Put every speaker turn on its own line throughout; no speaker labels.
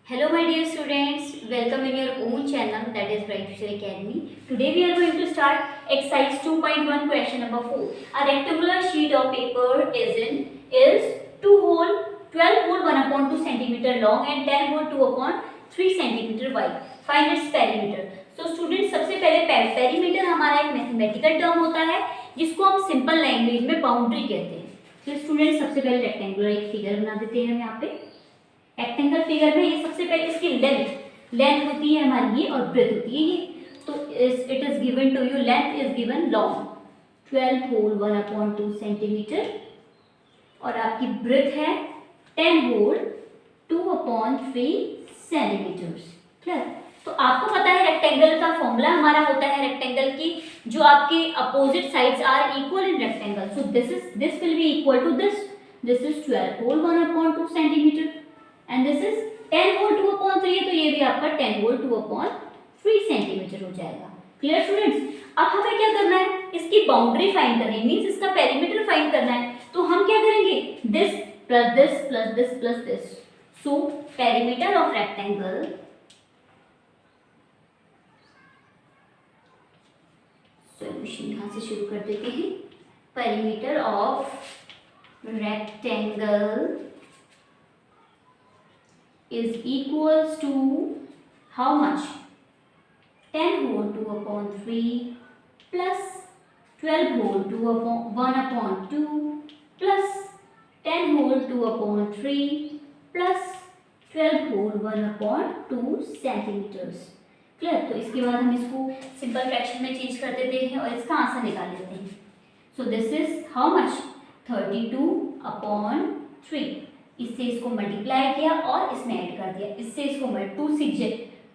Hello my dear students, welcome in your own channel, that is Bright Future Academy. Today we are going to start exercise 2.1 question number 4. A rectangular sheet of paper is 2 hole 12 hole 1/2 centimeter long and 10 hole 2/3 centimeter wide. Find its perimeter. So students, सबसे पहले perimeter हमारा एक mathematical term होता है जिसको हम simple language में boundary कहते हैं. तो स्टूडेंट्स, सबसे पहले रेक्टेंगुलर एक फिगर बना देते हैं हम यहाँ पे. रेक्टेंगल फिगर में ये सबसे पहले इसकी लेंथ होती है हमारी ये, और ब्रेथ होती है ये. तो it is given to you, length is given long 12 whole 1/2 centimetre और आपकी ब्रेथ है 10 होल 2/3 सेंटीमीटर्स. क्लियर? तो आपको पता है रेक्टेंगल का फॉर्मूला हमारा होता है रेक्टेंगल की जो आपके opposite sides are equal in rectangle. So this will be equal to this is 12 whole 1/2 centimetre and this is 10 whole 2/3 है, तो ये भी आपका 10 whole 2/3 सेंटीमीटर हो जाएगा. Clear students? अब हमें क्या करना है, इसकी बाउंड्री फाइंड करनी है, मींस इसका पेरीमीटर फाइंड करना है. तो हम क्या करेंगे, this plus this plus this plus this. So perimeter of rectangle solution यहां से शुरू कर देते हैं. Perimeter of rectangle is equals to how much? 10 whole 2/3 plus 12 whole 1/2 plus 10 whole 2/3 plus 12 whole 1/2 centimetres. Clear? तो इसके बाद हम इसको सिंपल फ्रैक्शन में चेंज कर देते हैं और इसका आंसर निकाल लेते हैं. So this is how much? 32/3. इससे इसको मल्टीप्लाई किया और इसमें ऐड कर दिया. इससे इसको 2 6 जे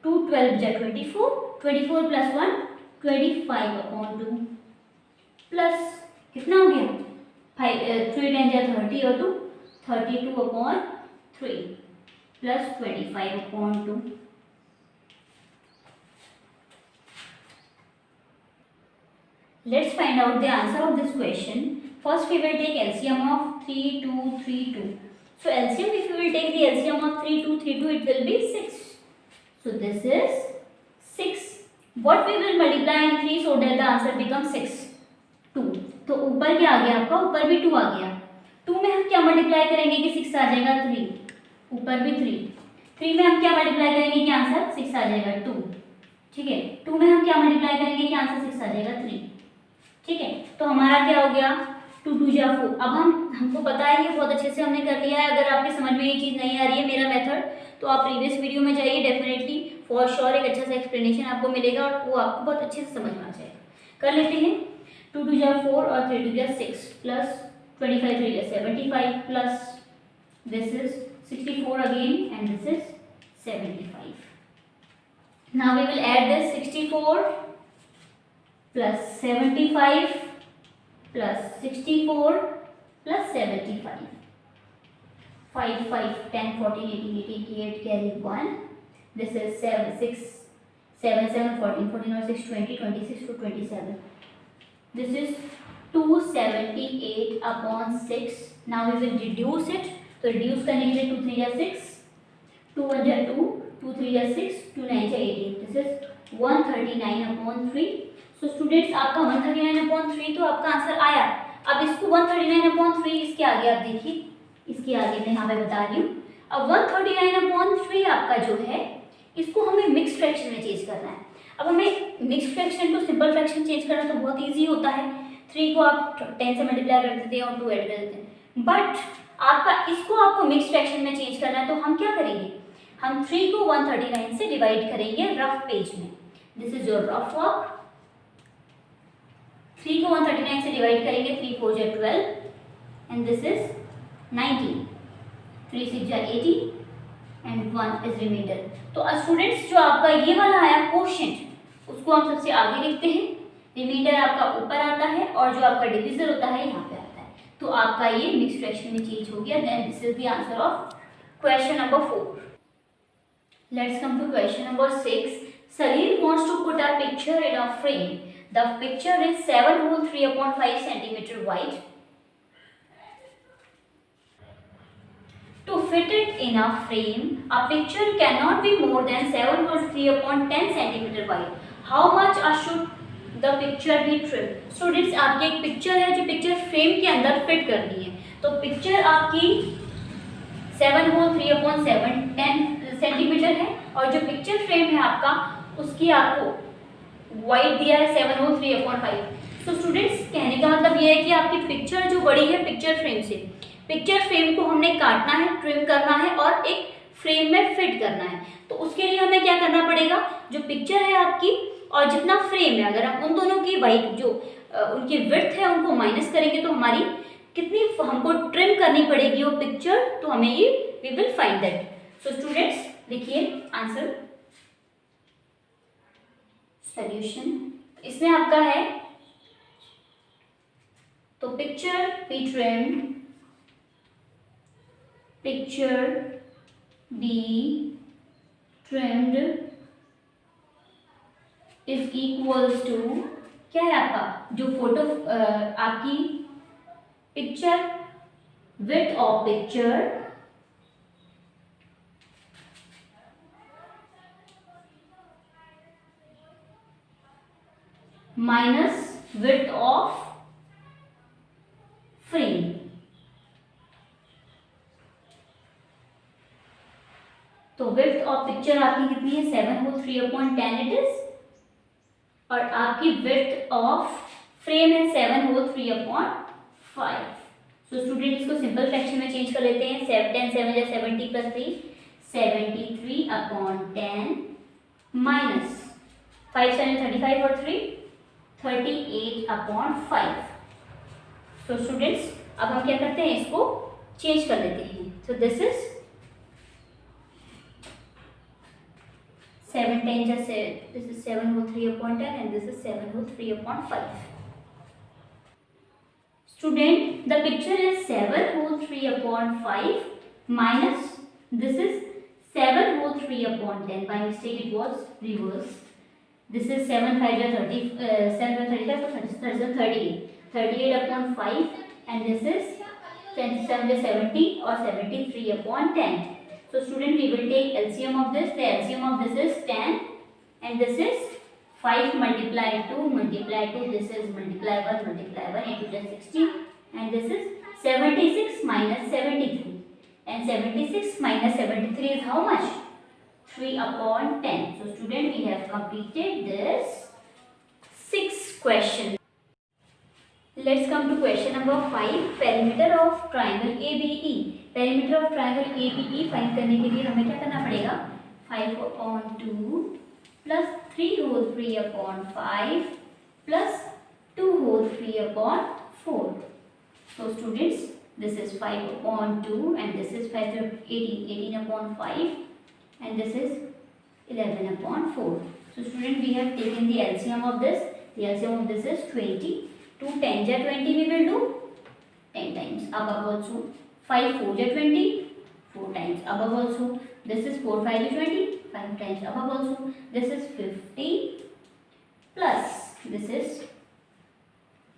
2 12 जा 24 24 प्लस 1 25/2 प्लस कितना हो गया 5 3 10 जा 30 और 2 32/3 plus 25/2. Let's find out the answer of this question. First we will take LCM of 3 2 3 2. So LCM, if you will take the LCM of 3 2 3 2, it will be 6. So this is 6. What we will multiply in 3 so that the answer becomes 6? 2. तो ऊपर क्या आ गया आपका, ऊपर भी 2 आ गया. 2 में हम क्या मल्टीप्लाई करेंगे कि 6 आ जाएगा 3. ऊपर भी 3. 3 में हम क्या मल्टीप्लाई करेंगे कि आंसर 6 आ जाएगा 2. ठीक है. 2 में हम क्या मल्टीप्लाई करेंगे कि आंसर 6 आ जाएगा 3. ठीक है. तो हमारा क्या हो गया 2 2 जा 4. अब हमको पता है ये बहुत अच्छे से हमने कर लिया है. अगर आपके समझ में ये चीज़ नहीं आ रही है मेरा मेथड, तो आप प्रीवियस वीडियो में जाइए. डेफिनेटली फॉर श्योर एक अच्छा सा एक्सप्लेनेशन आपको मिलेगा और वो आपको बहुत अच्छे से समझ में आ जाएगा. कर लेते हैं. 2 2 जा 4 और 3 2 जा 6 प्लस 25 3 जा 75 plus this is 64 again and this is 75. Now we will add this 64 plus 75 plus 64 plus 75. 5 5 10 14 18 88 carry 1. This is 7 6 7 7 14 14 or 6 20 26 to 27. This is 278/6. Now we will reduce it. तो reduce करने के लिए 2 3 जा 6 2 1 जा 2 2 3 जा 6 2 9 जा 18. This is 139/3. सो स्टूडेंट्स, आपका 139/3 तो आपका आंसर आया. अब इसको 139/3 इसके आगे आप देखिए, इसके आगे मैं यहाँ पे बता रही हूँ. अब 139/3 आपका जो है इसको हमें मिक्स फ्रैक्शन में चेंज करना है. अब हमें mix fraction to simple fraction change करना तो बहुत ईजी होता है. 3 को आप 10 से मल्टीप्लाई कर देते हैं और 2 ऐड कर देते हैं. बट आपको मिक्स फ्रैक्शन में चेंज करना है, तो हम क्या करेंगे, हम 3 को 139 से डिवाइड करेंगे रफ पेज में. This is your rough work. 3 को 139 से डिवाइड करेंगे. 3 4 जा 12 एंड दिस इज 19. 3 6 जा 80 एंड 1 इज रिमाइंडर. तो स्टूडेंट्स, जो आपका ये वाला आया कोशेंट उसको हम सबसे आगे लिखते हैं. रिमाइंडर आपका ऊपर आता है और जो आपका डिविजर होता है यहाँ पे आता है. तो आपका ये मिक्स फ्रैक्शन में चेंज हो गया. Then this is the answer of question number 4. Let's come to question number 6. Salim wants to put a picture in a frame. The picture is 7 whole 3/5 centimeter wide. To fit it in a frame, a picture cannot be more than 7/3/10 centimeter wide. How much should the picture be trimmed? Students, आपकी एक picture है जो picture frame के अंदर fit करनी है, तो picture आपकी 7/3/7 10 सेंटीमीटर है, और जो पिक्चर फ्रेम है आपका उसकी आपको वाइड दिया है 7/3/5। तो स्टूडेंट्स, कहने का मतलब ये है कि आपकी पिक्चर जो बड़ी है पिक्चर फ्रेम से, पिक्चर फ्रेम को हमने काटना है, ट्रिम करना है और एक फ्रेम में फिट करना है। तो उसके लिए हमें क्या करना पड़ेगा, जो पिक्चर है आपकी और जितना फ्रेम है, अगर हम उन दोनों की वाइड जो उनकी विड्थ है उनको माइनस करेंगे तो हमारी कितनी हमको ट्रिम करनी पड़ेगी वो पिक्चर, तो हमें ये we will find that. So students, देखिए आंसर सॉल्यूशन इसमें आपका है, तो picture be trimmed, picture be trimmed is equals to, क्या है आपका जो फोटो आपकी picture width of picture minus width of frame. तो विड्थ ऑफ पिक्चर आपकी कितनी है 7/3/10 इट इज, और आपकी विड्थ ऑफ फ्रेम है 7/3/5। सो स्टूडेंट, इसको सिंपल फ्रैक्शन में चेंज कर लेते हैं। 10 7 या 70 + 3 73/10 माइनस 5 7 35 और 3 38/5। तो स्टूडेंट्स, अब हम क्या करते हैं, इसको चेंज कर लेते हैं। So this is 7 10 this is 7/3/10 and this is 7/3/5. Student, the picture is 7/3/5 minus this is 7/3/10. By mistake it was reversed. This is 7 5 30 7 35 so 38 38/5, and this is 7 70 or 73/10. So student, we will take LCM of this. The LCM of this is 10 and this is 5 multiply 2 multiply 2. This is multiply 1 multiply 1 into just 60, and this is 76 minus 73, and 76 minus 73 is how much? 3/10. So student, we have completed this 6 question. Let's come to question number 5. Perimeter of triangle ABE. Perimeter of triangle ABE find करने के लिए हमें क्या करना पड़ेगा, 5/2 plus 3/3/5 plus 2/3/4. So students, this is 5/2 and this is 18/5 and this is 11/4. So student, we have taken the LCM of this. The LCM of this is 20. 2 10 ja 20 we will do 10 times above also. 5 4 ja 20 4 times above also. This is 4 5 ja 20 5 times above also. This is 50 plus this is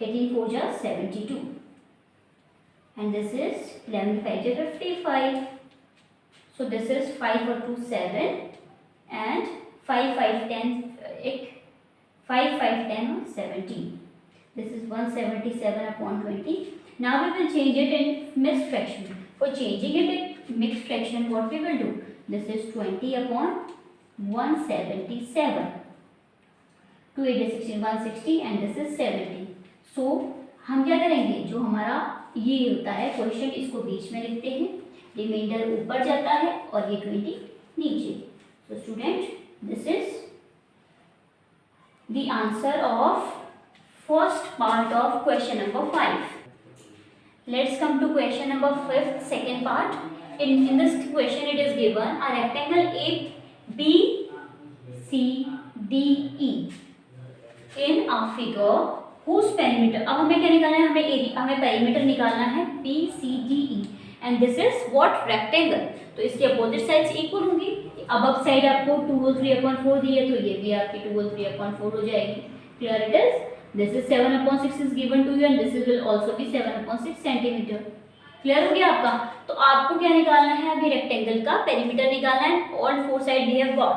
18 4 ja 72, and this is 11 5 ja 55. So this is 5 or 2 7 and 5 5 10 5 5 10 17. This is 177/20. Now we will change it in mixed fraction. For changing it in mixed fraction, what we will do? This is 20/177. 2 8 16 160 and this is 70. So हम क्या करेंगे, जो हमारा ये होता है question, इसको बीच में लिखते हैं, रिमाइंडर ऊपर जाता है और ये 20 नीचे. So student, this is the answer of first part of question number 5. Let's come to question number 5, second part. In this question it is given a rectangle A B C D E in a figure whose perimeter, अब हमें क्या निकालना है, हमें perimeter निकालना है B C D E, and this is what rectangle. तो इसकी अपोजिट साइड्स इक्वल होंगी. अब साइड आपको 2/3/4 दी है, तो ये भी आपकी 2/3/4 हो जाएगी. Clear it is. This is 7/6 is given to you and this will also be 7/6 centimeter. Clear हो गया आपका। तो आपको क्या निकालना है, अभी रेक्टेंगल का पेरीमीटर निकालना है। All four side we have got,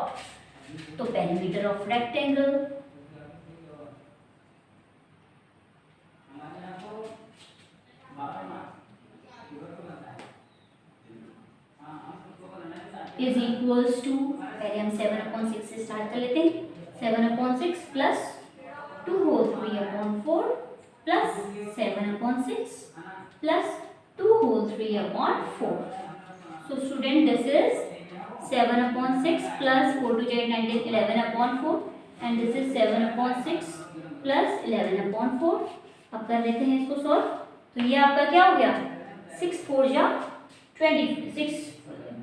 तो perimeter of rectangle is equals to, पहले हम 7/6 से स्टार्ट कर लेते हैं। 7/6 plus 2 whole 3/4 plus 7/6 plus 2 whole 3/4. So student, this is 7/6 plus 4 to 8 19 11/4 and this is 7/6 plus 11/4. अब कर लेते हैं इसको सॉल्व। तो ये आपका क्या हो गया, 6 4 जा 26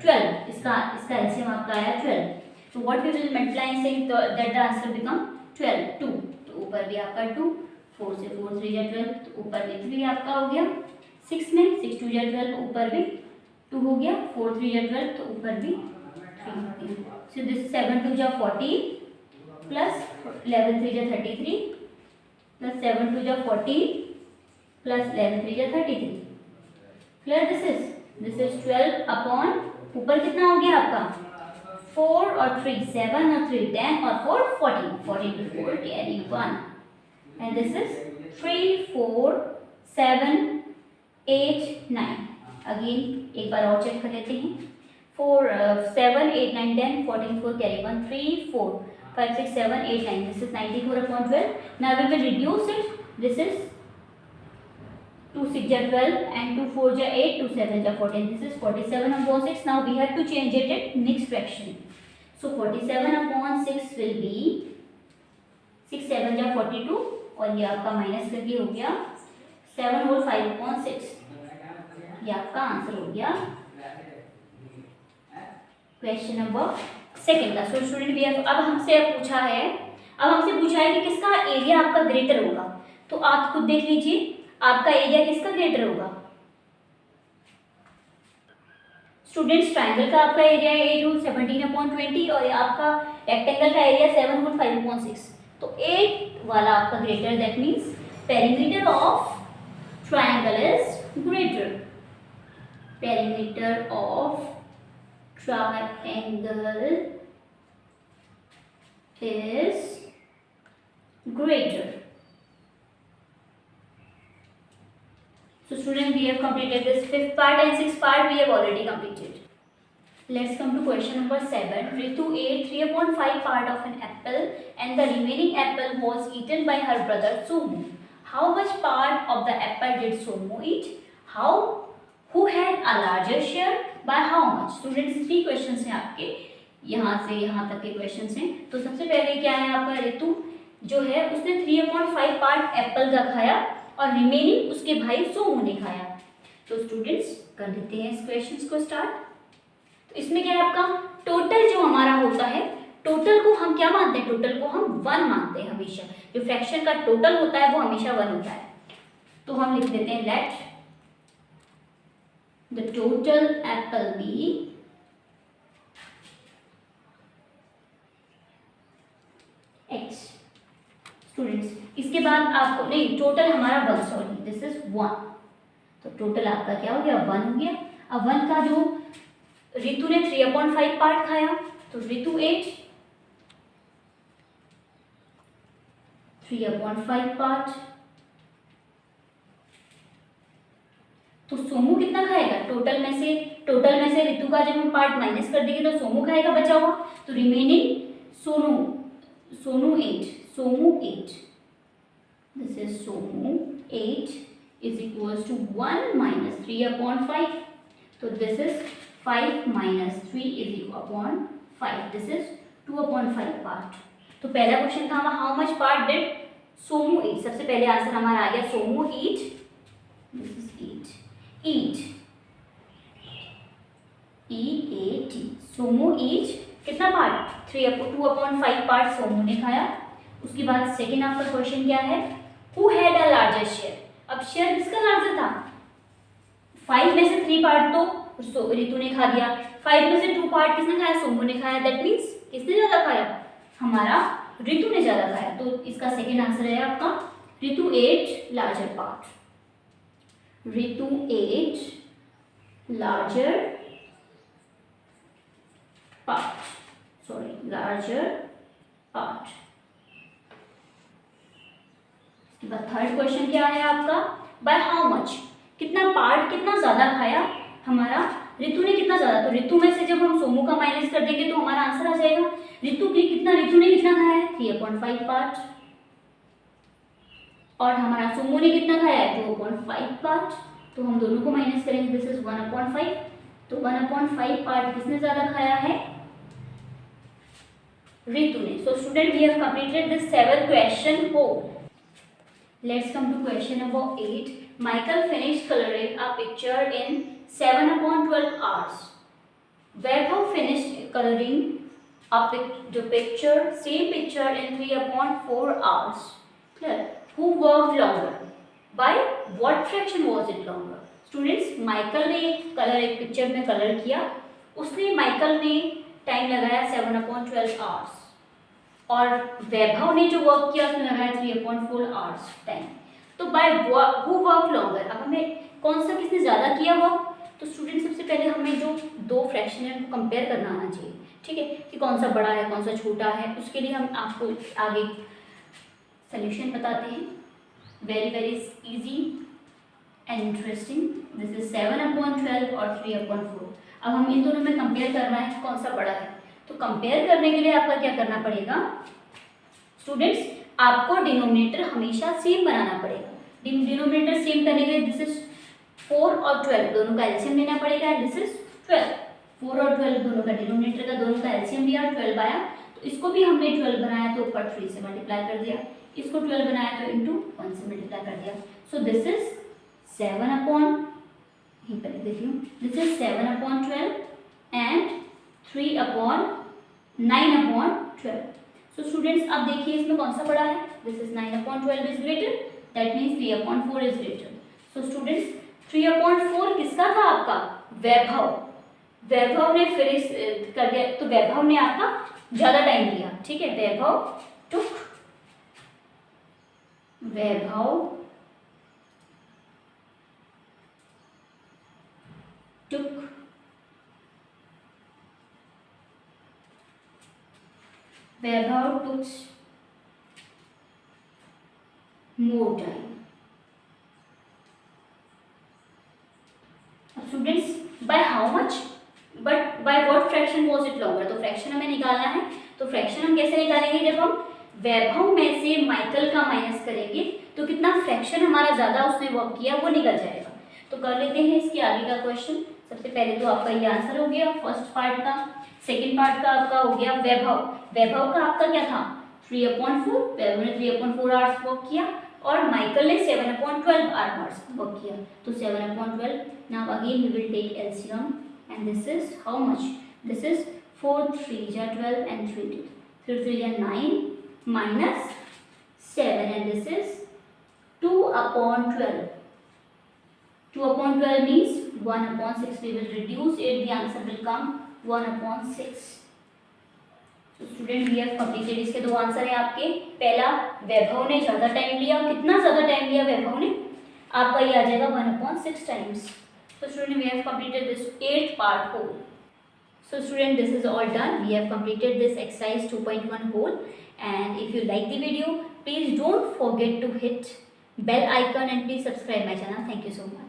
12, इसका एलसीएम आपका आया 12। तो what we will multiply saying that the answer become 12 2, तो ऊपर भी आपका 2, 4 से 4 3 जा 12, तो ऊपर भी 3 आपका हो गया। 6 में 6 2 जा 12, ऊपर भी 2 हो गया। 4 3 जा 12, तो ऊपर भी 3 हो गया। सो दिस 7 2 जा 40 प्लस 11 3 जा 33 प्लस 7 2 जा 40 प्लस 11 3 जा 33। क्लियर, दिस इज 12 अपॉन, ऊपर कितना हो गया आपका 4 और 3 7 और 3 10 और 4 14, 14 to 4 carry 1 and this is 3 4 7 8 9। Again एक बार और चेक कर लेते हैं। 4 7 8 9 10 14 4 carry 1 3 4 5 6 7 8 9, this is 94/12। now we will reduce it, this is 2 6 ja 12 and 2 4 ja 8 2 7 ja 14, this is 47/6। now we have to change it in next fraction, so 47/6 will be 6 7 ja 42 और ये आपका minus करके हो गया 7 whole 5/6, ये आपका answer हो गया क्वेश्चन नंबर सेकंड का। सो स्टूडेंट भी अब हमसे पूछा है कि किसका एरिया आपका ग्रेटर होगा। तो आप खुद देख लीजिए आपका एरिया किसका ग्रेटर होगा। स्टूडेंट्स, ट्राइंगल का आपका एरिया है 8 होल 17/20 और आपका रेक्टेंगल का एरिया 7 होल 5/6। तो 8 वाला आपका greater, that means perimeter of triangle is greater. Perimeter of triangle is greater. So student, we have completed this 5th part and 6th part we have already completed. Let's come to question number 7. Ritu ate 3/5 part of an apple and the remaining apple was eaten by her brother Somu. How much part of the apple did Somu eat? Who had a larger share? By how much? Students, 3 questions हैं आपके, यहाँ से यहाँ तक के questions हैं। तो सबसे पहले क्या है आपका, ऋतु जो है उसने 3/5 पार्ट एप्पल का खाया और रिमेनिंग उसके भाई सोमू ने खाया। तो स्टूडेंट्स कर लेते हैं इस क्वेश्चंस को स्टार्ट। तो इसमें क्या है आपका, टोटल जो हमारा होता है, टोटल को हम क्या मानते हैं, टोटल को हम 1 मानते हैं हमेशा। जो फ्रैक्शन का टोटल होता है वो हमेशा 1 होता है। तो हम लिख देते हैं let the total apple be x। Students, इसके बाद आपको नहीं, टोटल हमारा 1, सॉरी दिस इज 1, तो टोटल आपका क्या हो गया 1 हो गया। अब 1 का जो ऋतु ने 3/5 पार्ट खाया, तो ऋतु 8 3/5 पार्ट, तो सोमू कितना खाएगा, टोटल में से ऋतु का जब हम पार्ट माइनस कर देंगे तो सोमू खाएगा बचा हुआ। तो remaining Somu 8, this is Somu 8 is equals to 1 minus 3/5, तो this is 5 minus 3 is equal 5, this is 2/5 part. तो पहला क्वेश्चन था हमारा how much part did Somu eat. सबसे पहले आंसर हमारा आ गया Somu eat, this is eat EAT, Somu eat कितना पार्ट 2/5 पार्ट सोमू ने खाया। उसके बाद सेकेंड आपका क्वेश्चन क्या है, who had a larger share. अब शेयर किसका लार्जर था, 5 में से 3 पार्ट तो ऋतु ने खा दिया, 5 में से 2 पार्ट किसने खाया, सोमू ने खाया। दैट मीन्स किसने ज्यादा खाया, हमारा ऋतु ने ज्यादा खाया। तो इसका सेकेंड आंसर है आपका ऋतु 8 लार्जर पार्ट, ऋतु 8 larger part, sorry, larger part. Third question क्या है आपका, बाय हाउ मच, कितना पार्ट, कितना ज्यादा खाया हमारा रितु ने, कितना ज्यादा, तो रितु में से जब हम सोमू का माइनस कर देंगे तो हमारा आंसर आ जाएगा रितु की कितना, रितु ने कितना खाया है 3/5 पार्ट, और हमारा सोमू ने कितना खाया है 2/5 पार्ट, तो हम दोनों को माइनस करेंगे, दिस इज 1/5, तो 1/5 पार्ट किसने ज्यादा खाया है, रितु ने. So student we have completed this 7th question whole. Let's come to question number 8. Michael finished coloring a picture in 7/12 hours. Vaibhav finished coloring the picture, same picture in 3/4 hours. Clear? Who worked longer? By what fraction was it longer? Students, Michael ने colour एक picture में colour किया, उसने Michael ने time लगाया 7/12 hours, और वैभव ने जो वर्क किया उसने लगाया 3/4 आवर्स टाइम. तो बाय हु वर्क लॉन्गर, अब हमें कौन सा किसने ज़्यादा किया वर्क, तो स्टूडेंट सबसे पहले हमें जो दो फ्रैक्शन है उनको कंपेयर करना आना चाहिए, ठीक है, कि कौन सा बड़ा है कौन सा छोटा है. उसके लिए हम आपको आगे सोल्यूशन बताते हैं, very very easy and interesting. This is 7/12 और 3/4. अब हम इन दोनों में कंपेयर करना है कौन सा बड़ा है, तो कंपेयर करने के लिए आपका क्या करना पड़ेगा स्टूडेंट्स, आपको डिनोमिनेटर हमेशा सेम बनाना पड़ेगा. डिनोमिनेटर सेम करने के लिए दिस इज 4 और 12 दोनों का एलसीएम लेना पड़ेगा, एंड दिस इज 12. 4 और 12 दोनों का डिनोमिनेटर का दोनों का एलसीएम लिया, 12 आया, तो इसको भी हमने 12 बनाया तो ऊपर 3 से मल्टीप्लाई कर दिया, इसको 12 बनाया तो इंटू 1 से मल्टीप्लाई कर दिया. सो दिस इज 7/, यहीं पर लिख हूँ, this is 7/12 and 3/9/12. So students अब देखिए इसमें कौन सा बड़ा है, this is 9/12 is greater, that means 3/4 is greater. So students 3/4 किसका था आपका, वैभव. वैभव ने फिनिश कर दिया, तो वैभव ने आपका ज्यादा टाइम लिया, ठीक है. वैभव टुक Vaibhav took more time. अब students by how much, but by what fraction was it longer, तो फ्रैक्शन हमें निकालना है. तो फ्रैक्शन हम कैसे निकालेंगे, जब हम वैभव में से माइकल का माइनस करेंगे तो कितना फ्रैक्शन हमारा ज्यादा उसने वर्क किया वो निकल जाएगा. तो कर लेते हैं इसके आगे का क्वेश्चन. सबसे पहले तो आपका ये आंसर हो गया फर्स्ट पार्ट का. सेकेंड पार्ट का आपका हो गया वैभव. वैभव का आपका क्या था 3/4, वैभव ने 3/4 आवर्स वर्क किया, और माइकल ने 7/12 आवर्स वर्क किया. तो 7/12. Now again we will take LCM, and this is how much, this is 4 3 जा 12 and 3 2, 3 3 जा 9 minus 7, and this is 2/12. 2/12 means 1/6. We will reduce it, the answer will come 1/6. तो student we have completed. इसके दो answer है आपके. पहला वैभव ने ज़्यादा टाइम लिया, कितना ज़्यादा टाइम लिया वैभव ने, आपका ये आ जाएगा 1/6 times. So student, we have completed this 8th part whole. So student, this is all done. We have completed this exercise 2.1 whole. And if you like the video, please don't forget to hit bell icon and please subscribe my channel. Thank you so much.